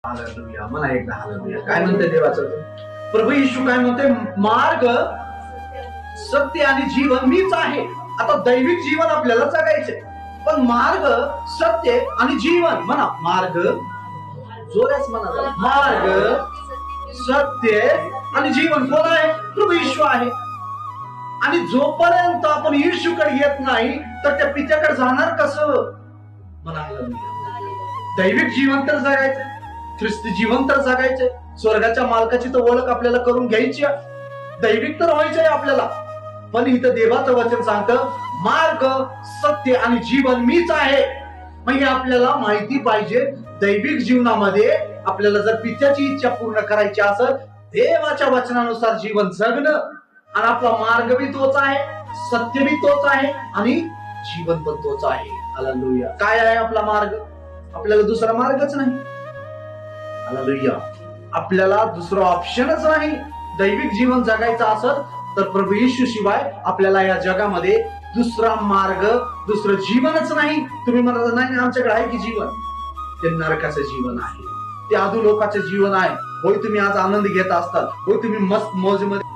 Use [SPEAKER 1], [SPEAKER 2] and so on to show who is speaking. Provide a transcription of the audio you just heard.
[SPEAKER 1] Hallelujah. मला एकदा hallelujah. काय म्हणते देवाचं? प्रभू येशू काय म्हणते? मार्ग, सत्य आणि जीवन मीच आहे. आता दैविक जीवन आपल्याला जगायचंय, पण मार्ग, सत्य आणि जीवन म्हणा. मार्ग, जोरात म्हणा. मार्ग, सत्य आणि जीवन कोण आहे? प्रभू येशू आहे. आणि जोपर्यंत आपण येशूकडे येत नाही तर त्या पित्याकडे जाणार कसं? म्हणाला दैविक जीवन तर जगायचं, ख्रिस्ती जीवन तर जगायचंय, स्वर्गाच्या मालकाची तर ओळख आपल्याला करून घ्यायची, दैविक तर व्हायचंय आपल्याला. पण इथं देवाचं वचन सांगतं मार्ग, सत्य आणि जीवन मीच आहे. म्हणजे आपल्याला माहिती पाहिजे दैविक जीवनामध्ये आपल्याला जर पित्याची इच्छा पूर्ण करायची असेल, देवाच्या वचनानुसार जीवन जगणं, आणि आपला मार्ग बी तोच आहे, सत्य बी तोच आहे आणि जीवन पण तोच आहे. हालेलुया. काय आहे आपला मार्ग? आपल्याला दुसरा मार्गच नाही. हालेलुया. आपल्याला दुसरं ऑप्शनच नाही. दैविक जीवन जगायचं असत तर प्रभू येशू शिवाय आपल्याला या जगामध्ये दुसरा मार्ग, दुसरं जीवनच नाही. तुम्ही म्हणता नाही आमच्याकडे आहे की जीवन? ते नरकाचं जीवन आहे, ते अधोलोकाचं जीवन आहे. होय तुम्ही आज आनंद घेत असतात, होय तुम्ही मस्त मौज मध्ये